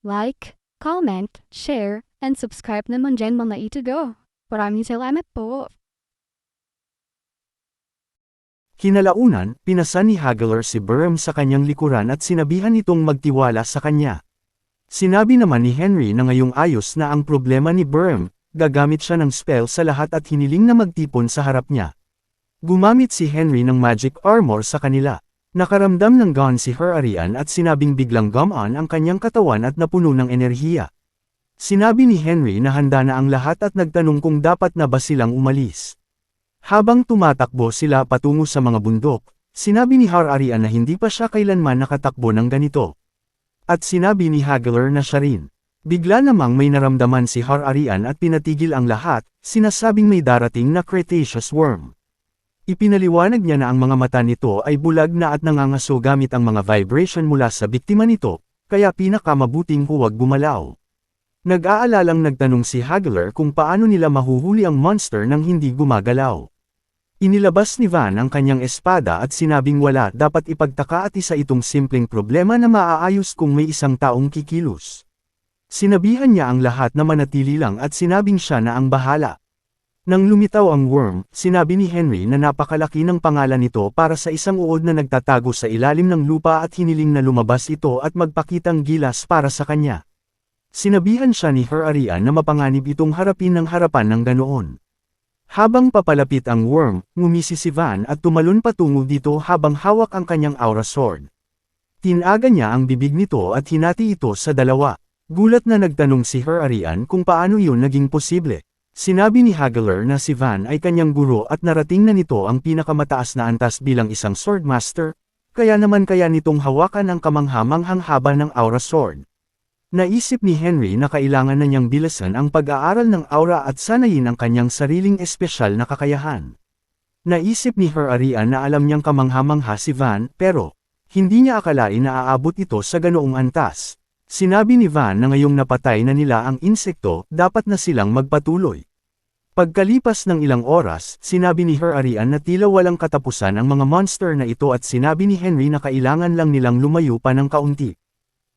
like, comment, share, and subscribe naman dyan mga ito. Maraming salamat po. Kinalaunan, pinasan ni Hageler si Burnham sa kanyang likuran at sinabihan itong magtiwala sa kanya. Sinabi naman ni Henry na ngayong ayos na ang problema ni Burnham, gagamit siya ng spell sa lahat at hiniling na magtipon sa harap niya. Gumamit si Henry ng magic armor sa kanila. Nakaramdam ng gone si Her-Arian at sinabing biglang gumon ang kanyang katawan at napuno ng enerhiya. Sinabi ni Henry na handa na ang lahat at nagtanong kung dapat na ba silang umalis. Habang tumatakbo sila patungo sa mga bundok, sinabi ni Her-Arian na hindi pa siya kailanman nakatakbo ng ganito. At sinabi ni Hageler na siya rin. Bigla namang may naramdaman si Her-Arian at pinatigil ang lahat, sinasabing may darating na Cretaceous worm. Ipinaliwanag niya na ang mga mata nito ay bulag na at nangangaso gamit ang mga vibration mula sa biktima nito, kaya pinakamabuting huwag gumalaw. Nag-aalalang nagtanong si Hageler kung paano nila mahuhuli ang monster nang hindi gumagalaw. Inilabas ni Van ang kanyang espada at sinabing wala dapat ipagtaka at isa itong simpleng problema na maaayos kung may isang taong kikilos. Sinabihan niya ang lahat na manatili lang at sinabing siya na ang bahala. Nang lumitaw ang worm, sinabi ni Henry na napakalaki ng pangalan nito para sa isang uod na nagtatago sa ilalim ng lupa at hiniling na lumabas ito at magpakitang gilas para sa kanya. Sinabihan siya ni Her-Arian na mapanganib itong harapin ng harapan ng ganoon. Habang papalapit ang worm, ngumisi si Van at tumalon patungo dito habang hawak ang kanyang aura sword. Tinaga niya ang bibig nito at hinati ito sa dalawa. Gulat na nagtanong si Her-Arian kung paano yun naging posible. Sinabi ni Hageler na si Van ay kanyang guro at narating na nito ang pinakamataas na antas bilang isang swordmaster, kaya naman kaya nitong hawakan ang kamanghamanghang haba ng aura sword. Naisip ni Henry na kailangan na niyang bilasan ang pag-aaral ng aura at sanayin ang kanyang sariling espesyal na kakayahan. Naisip ni Her-Arian na alam niyang kamanghamangha si Van, pero hindi niya akalain na aabot ito sa ganoong antas. Sinabi ni Van na ngayong napatay na nila ang insekto, dapat na silang magpatuloy. Pagkalipas ng ilang oras, sinabi ni Her-Arian na tila walang katapusan ang mga monster na ito at sinabi ni Henry na kailangan lang nilang lumayo pa ng kaunti.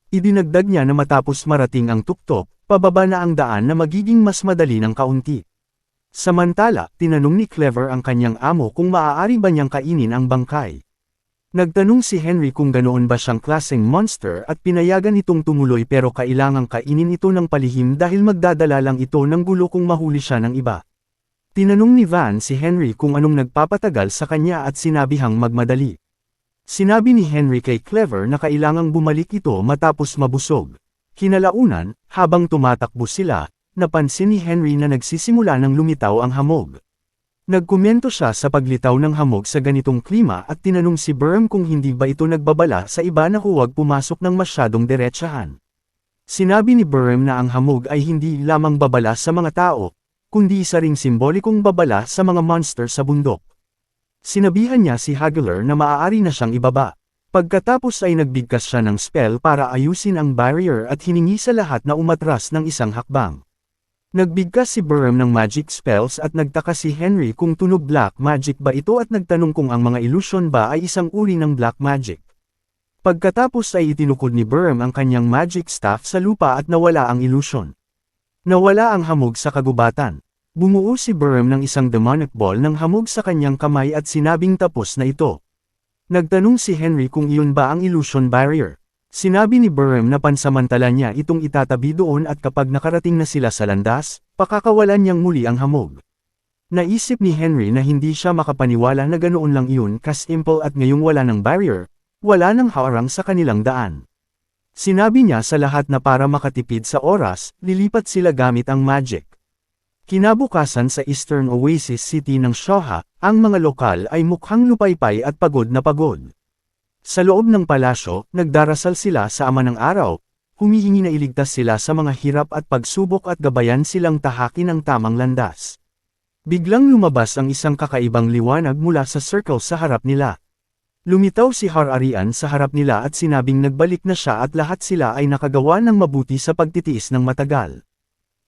Idinagdag niya na matapos marating ang tuktok, pababa na ang daan na magiging mas madali ng kaunti. Samantala, tinanong ni Clever ang kanyang amo kung maaari ba niyang kainin ang bangkay. Nagtanong si Henry kung ganoon ba siyang klaseng monster at pinayagan itong tumuloy pero kailangang kainin ito ng palihim dahil magdadala lang ito ng gulo kung mahuli siya ng iba. Tinanong ni Van si Henry kung anong nagpapatagal sa kanya at sinabihang magmadali. Sinabi ni Henry kay Clever na kailangang bumalik ito matapos mabusog. Kinalaunan, habang tumatakbo sila, napansin ni Henry na nagsisimula ng lumitaw ang hamog. Nagkomento siya sa paglitaw ng hamog sa ganitong klima at tinanong si Burnham kung hindi ba ito nagbabala sa iba na huwag pumasok ng masyadong diretsahan. Sinabi ni Burnham na ang hamog ay hindi lamang babala sa mga tao, kundi isa ring simbolikong babala sa mga monster sa bundok. Sinabihan niya si Hageler na maaari na siyang ibaba. Pagkatapos ay nagbigkas siya ng spell para ayusin ang barrier at hiningi sa lahat na umatras ng isang hakbang. Nagbigkas si Burnham ng magic spells at nagtaka si Henry kung tunog black magic ba ito at nagtanong kung ang mga illusion ba ay isang uri ng black magic. Pagkatapos ay itinukod ni Burnham ang kanyang magic staff sa lupa at nawala ang illusion. Nawala ang hamog sa kagubatan. Bumuo si Burnham ng isang demonic ball ng hamog sa kanyang kamay at sinabing tapos na ito. Nagtanong si Henry kung iyon ba ang illusion barrier. Sinabi ni Burnham na pansamantala niya itong itatabi doon at kapag nakarating na sila sa landas, pakakawalan niyang muli ang hamog. Naisip ni Henry na hindi siya makapaniwala na ganoon lang iyon ka-simple at ngayong wala ng barrier, wala ng harang sa kanilang daan. Sinabi niya sa lahat na para makatipid sa oras, lilipat sila gamit ang magic. Kinabukasan sa Eastern Oasis City ng Shoha, ang mga lokal ay mukhang lupaypay at pagod na pagod. Sa loob ng palasyo, nagdarasal sila sa Ama ng Araw, humihingi na iligtas sila sa mga hirap at pagsubok at gabayan silang tahakin ang tamang landas. Biglang lumabas ang isang kakaibang liwanag mula sa circle sa harap nila. Lumitaw si Her-Arian sa harap nila at sinabing nagbalik na siya at lahat sila ay nakagawa ng mabuti sa pagtitiis ng matagal.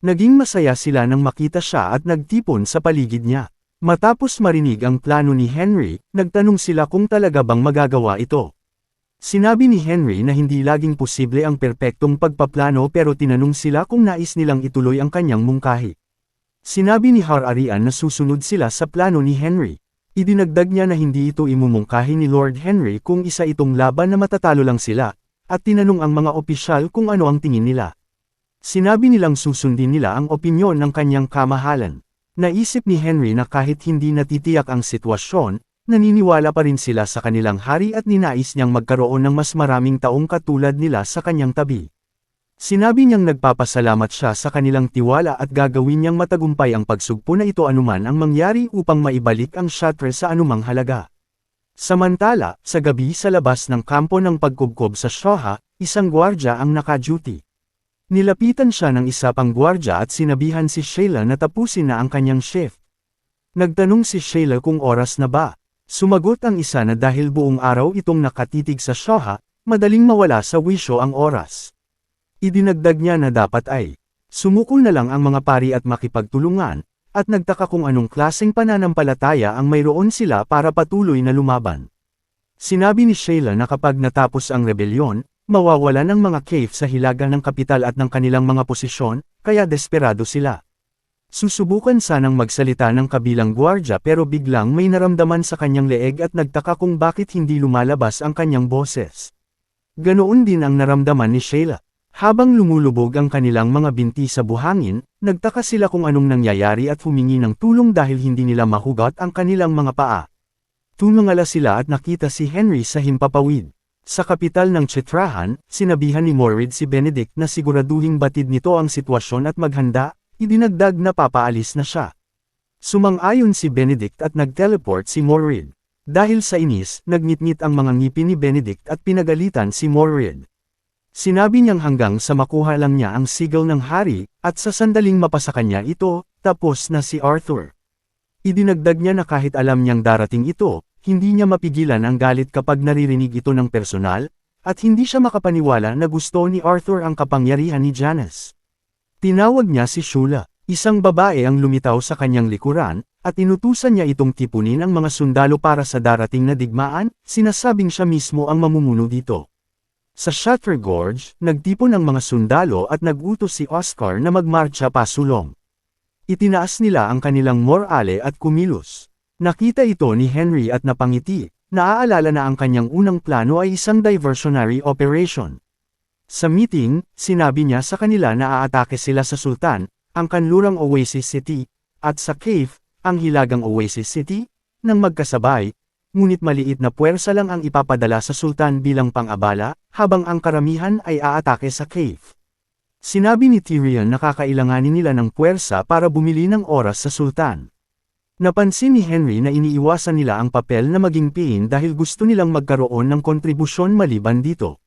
Naging masaya sila nang makita siya at nagtipon sa paligid niya. Matapos marinig ang plano ni Henry, nagtanong sila kung talaga bang magagawa ito. Sinabi ni Henry na hindi laging posible ang perpektong pagpaplano pero tinanong sila kung nais nilang ituloy ang kanyang mungkahi. Sinabi ni Har-Arian na susunod sila sa plano ni Henry. Idinagdag niya na hindi ito imumungkahi ni Lord Henry kung isa itong laban na matatalo lang sila, at tinanong ang mga opisyal kung ano ang tingin nila. Sinabi nilang susundin nila ang opinyon ng kanyang kamahalan. Naisip ni Henry na kahit hindi natitiyak ang sitwasyon, naniniwala pa rin sila sa kanilang hari at ninais niyang magkaroon ng mas maraming taong katulad nila sa kanyang tabi. Sinabi niyang nagpapasalamat siya sa kanilang tiwala at gagawin niyang matagumpay ang pagsugpo na ito anuman ang mangyari upang maibalik ang Chartres sa anumang halaga. Samantala, sa gabi sa labas ng kampo ng pagkubkob sa Shoha, isang gwardya ang naka-duty. Nilapitan siya ng isa pang gwardya at sinabihan si Sheila na tapusin na ang kanyang shift. Nagtanong si Sheila kung oras na ba. Sumagot ang isa na dahil buong araw itong nakatitig sa Shoha, madaling mawala sa wisyo ang oras. Idinagdag niya na dapat ay sumuko na lang ang mga pari at makipagtulungan, at nagtaka kung anong klaseng pananampalataya ang mayroon sila para patuloy na lumaban. Sinabi ni Sheila na kapag natapos ang rebelyon, mawawala ng mga cave sa hilaga ng kapital at ng kanilang mga posisyon, kaya desperado sila. Susubukan sanang magsalita ng kabilang gwardya pero biglang may naramdaman sa kanyang leeg at nagtaka kung bakit hindi lumalabas ang kanyang boses. Ganoon din ang naramdaman ni Sheila. Habang lumulubog ang kanilang mga binti sa buhangin, nagtaka sila kung anong nangyayari at humingi ng tulong dahil hindi nila mahugot ang kanilang mga paa. Tumangala sila at nakita si Henry sa himpapawid. Sa kapital ng Chetrahan, sinabihan ni Morrid si Benedict na siguraduhing batid nito ang sitwasyon at maghanda. Idinagdag na papaalis na siya. Sumang-ayon si Benedict at nag-teleport si Morrid. Dahil sa inis, nagngit-ngit ang mga ngipin ni Benedict at pinagalitan si Morrid. Sinabi niyang hanggang sa makuha lang niya ang sigil ng hari, at sa sandaling mapasa kanya ito, tapos na si Arthur. Idinagdag niya na kahit alam niyang darating ito, hindi niya mapigilan ang galit kapag naririnig ito ng personal, at hindi siya makapaniwala na gusto ni Arthur ang kapangyarihan ni Janice. Tinawag niya si Shula, isang babae ang lumitaw sa kanyang likuran, at inutusan niya itong tipunin ang mga sundalo para sa darating na digmaan, sinasabing siya mismo ang mamumuno dito. Sa Shutter Gorge, nagtipon ang mga sundalo at nagutos si Oscar na magmarcha pasulong. Itinaas nila ang kanilang morale at kumilos. Nakita ito ni Henry at napangiti, naaalala na ang kanyang unang plano ay isang diversionary operation. Sa meeting, sinabi niya sa kanila na aatake sila sa Sultan, ang kanlurang Oasis City, at sa Cave, ang hilagang Oasis City, nang magkasabay, ngunit maliit na puwersa lang ang ipapadala sa Sultan bilang pang-abala, habang ang karamihan ay aatake sa Cave. Sinabi ni Tyrion na kakailanganin nila ng puwersa para bumili ng oras sa Sultan. Napansin ni Henry na iniiwasan nila ang papel na maging pain dahil gusto nilang magkaroon ng kontribusyon maliban dito.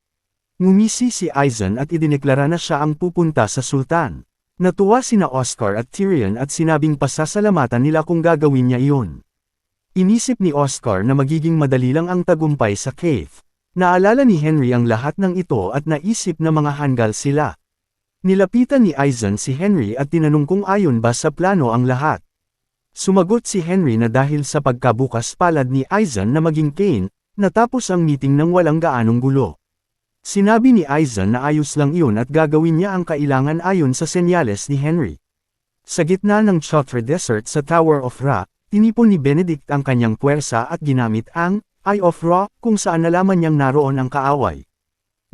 Ngumisi si Aizen at idineklara na siya ang pupunta sa Sultan. Natuwa sina Oscar at Tyrion at sinabing pasasalamatan nila kung gagawin niya iyon. Inisip ni Oscar na magiging madali lang ang tagumpay sa Cave. Naalala ni Henry ang lahat ng ito at naisip na mga hanggal sila. Nilapitan ni Aizen si Henry at tinanong kung ayon ba sa plano ang lahat. Sumagot si Henry na dahil sa pagkabukas palad ni Aizen na maging Kane, natapos ang meeting ng walang gaanong gulo. Sinabi ni Aizen na ayos lang iyon at gagawin niya ang kailangan ayon sa senyales ni Henry. Sa gitna ng Chartres Desert sa Tower of Ra, tinipon ni Benedict ang kanyang puwersa at ginamit ang Eye of Ra kung saan nalaman niyang naroon ang kaaway.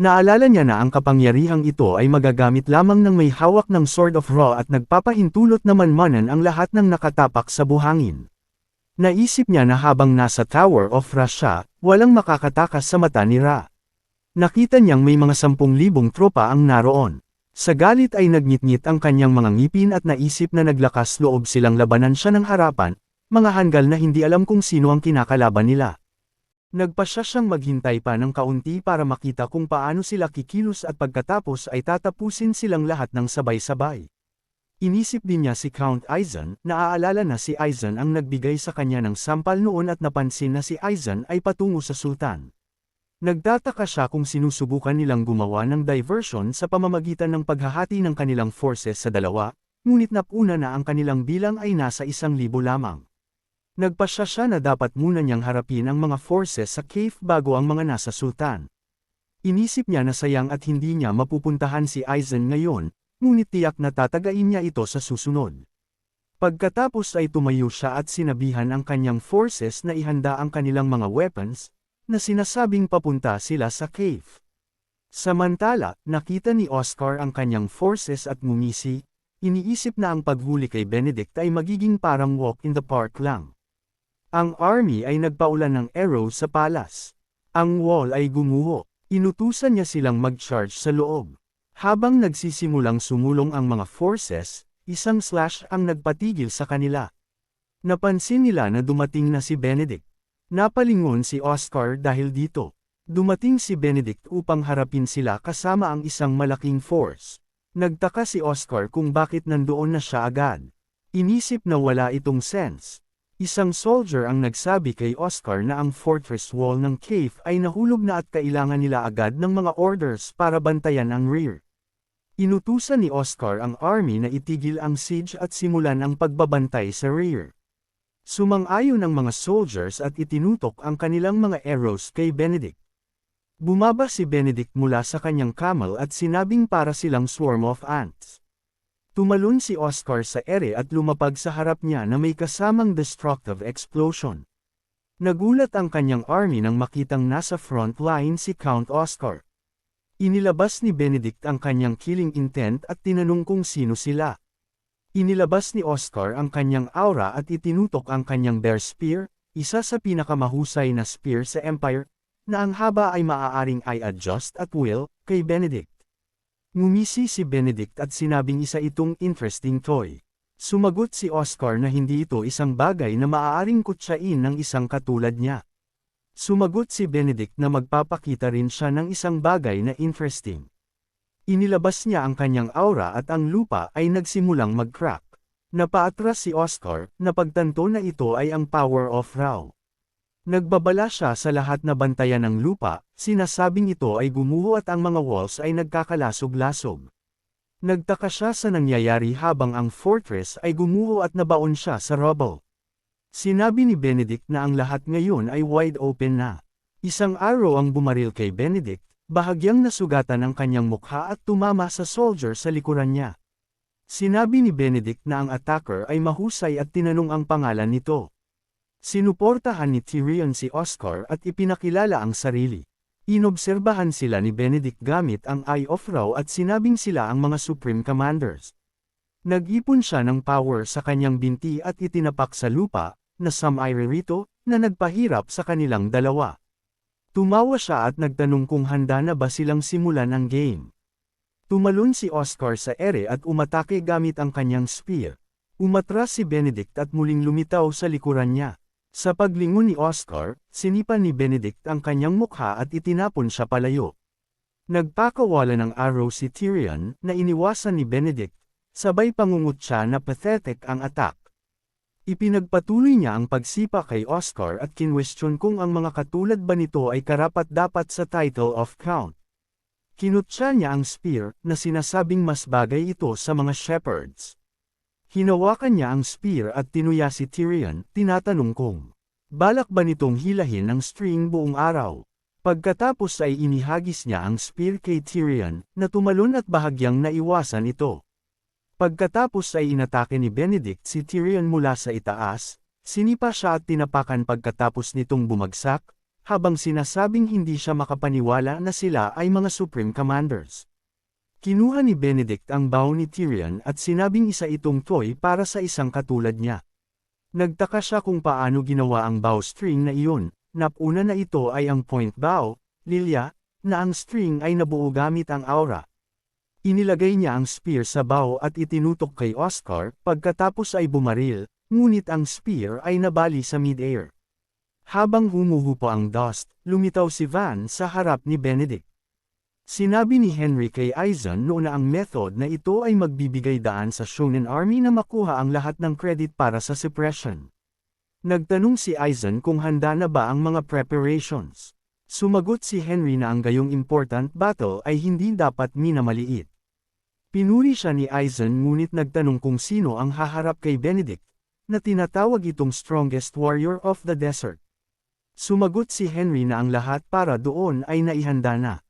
Naalala niya na ang kapangyarihang ito ay magagamit lamang ng may hawak ng Sword of Ra at nagpapahintulot na manmanan ang lahat ng nakatapak sa buhangin. Naisip niya na habang nasa Tower of Ra siya, walang makakatakas sa mata ni Ra. Nakita niyang may mga 10,000 tropa ang naroon. Sa galit ay nagngit-ngit ang kanyang mga ngipin at naisip na naglakas loob silang labanan siya ng harapan, mga hanggal na hindi alam kung sino ang kinakalaban nila. Nagpasya siyang maghintay pa ng kaunti para makita kung paano sila kikilos at pagkatapos ay tatapusin silang lahat ng sabay-sabay. Inisip din niya si Count Aizen, naaalala na si Aizen ang nagbigay sa kanya ng sampal noon at napansin na si Aizen ay patungo sa Sultan. Nagtataka siya kung sinusubukan nilang gumawa ng diversion sa pamamagitan ng paghahati ng kanilang forces sa dalawa, ngunit napuna na ang kanilang bilang ay nasa 1,000 lamang. Nagpasya siya na dapat muna niyang harapin ang mga forces sa Cave bago ang mga nasa Sultan. Inisip niya na sayang at hindi niya mapupuntahan si Aizen ngayon, ngunit tiyak na tatagain niya ito sa susunod. Pagkatapos ay tumayo siya at sinabihan ang kanyang forces na ihanda ang kanilang mga weapons, na sinasabing papunta sila sa cave. Samantala, nakita ni Oscar ang kanyang forces at ngumisi, iniisip na ang paghuli kay Benedict ay magiging parang walk in the park lang. Ang army ay nagpaulan ng arrows sa palas. Ang wall ay gumuho. Inutusan niya silang mag-charge sa loob. Habang nagsisimulang sumulong ang mga forces, isang slash ang nagpatigil sa kanila. Napansin nila na dumating na si Benedict. Napalingon si Oscar dahil dito. Dumating si Benedict upang harapin sila kasama ang isang malaking force. Nagtaka si Oscar kung bakit nandoon na siya agad. Inisip na wala itong sense. Isang soldier ang nagsabi kay Oscar na ang fortress wall ng cave ay nahulog na at kailangan nila agad ng mga orders para bantayan ang rear. Inutusan ni Oscar ang army na itigil ang siege at simulan ang pagbabantay sa rear. Sumang-ayon ang mga soldiers at itinutok ang kanilang mga arrows kay Benedict. Bumaba si Benedict mula sa kanyang camel at sinabing para silang swarm of ants. Tumalon si Oscar sa ere at lumapag sa harap niya na may kasamang destructive explosion. Nagulat ang kanyang army nang makitang nasa front line si Count Oscar. Inilabas ni Benedict ang kanyang killing intent at tinanong kung sino sila. Inilabas ni Oscar ang kanyang aura at itinutok ang kanyang bear spear, isa sa pinakamahusay na spear sa Empire, na ang haba ay maaaring i-adjust at will, kay Benedict. Ngumisi si Benedict at sinabing isa itong interesting toy. Sumagot si Oscar na hindi ito isang bagay na maaaring kutsain ng isang katulad niya. Sumagot si Benedict na magpapakita rin siya ng isang bagay na interesting. Inilabas niya ang kanyang aura at ang lupa ay nagsimulang mag-crack. Napaatras si Oscar, na pagtanto na ito ay ang power of Ra. Nagbabala siya sa lahat na bantayan ng lupa, sinasabing ito ay gumuho at ang mga walls ay nagkakalasog-lasog. Nagtaka siya sa nangyayari habang ang fortress ay gumuho at nabaon siya sa rubble. Sinabi ni Benedict na ang lahat ngayon ay wide open na. Isang arrow ang bumaril kay Benedict, bahagyang nasugatan ang kanyang mukha at tumama sa soldier sa likuran niya. Sinabi ni Benedict na ang attacker ay mahusay at tinanong ang pangalan nito. Sinuportahan ni Tyrion si Oscar at ipinakilala ang sarili. Inobserbahan sila ni Benedict gamit ang Eye of Ra at sinabing sila ang mga Supreme Commanders. Nag-ipon siya ng power sa kanyang binti at itinapak sa lupa, na rito, na nagpahirap sa kanilang dalawa. Tumawa siya at nagtanong kung handa na ba silang simulan ang game. Tumalon si Oscar sa ere at umatake gamit ang kanyang spear. Umatras si Benedict at muling lumitaw sa likuran niya. Sa paglingon ni Oscar, sinipan ni Benedict ang kanyang mukha at itinapon siya palayo. Nagpakawala ng arrow si Tyrion na iniwasan ni Benedict, sabay pangungot siya na pathetic ang attack. Ipinagpatuloy niya ang pagsipa kay Oscar at kinwestiyon kung ang mga katulad ba nito ay karapat-dapat sa title of Count. Kinutya niya ang spear na sinasabing mas bagay ito sa mga shepherds. Hinawakan niya ang spear at tinuya si Tyrion, tinatanong kung balak ba nitong hilahin ng string buong araw. Pagkatapos ay inihagis niya ang spear kay Tyrion, na tumalon at bahagyang naiwasan ito. Pagkatapos ay inatake ni Benedict si Tyrion mula sa itaas, sinipa siya at tinapakan pagkatapos nitong bumagsak, habang sinasabing hindi siya makapaniwala na sila ay mga Supreme Commanders. Kinuha ni Benedict ang bow ni Tyrion at sinabing isa itong toy para sa isang katulad niya. Nagtaka siya kung paano ginawa ang bow string na iyon, napuna na ito ay ang point bow, Lilia, na ang string ay nabuo gamit ang aura. Inilagay niya ang spear sa bow at itinutok kay Oscar, pagkatapos ay bumaril, ngunit ang spear ay nabali sa mid-air. Habang humuhupa ang dust, lumitaw si Van sa harap ni Benedict. Sinabi ni Henry kay Aizen noon na ang method na ito ay magbibigay daan sa Shonen Army na makuha ang lahat ng credit para sa suppression. Nagtanong si Aizen kung handa na ba ang mga preparations. Sumagot si Henry na ang gayong important battle ay hindi dapat minamaliit. Pinuri siya ni Aizen ngunit nagtanong kung sino ang haharap kay Benedict, na tinatawag itong strongest warrior of the desert. Sumagot si Henry na ang lahat para doon ay naihanda na.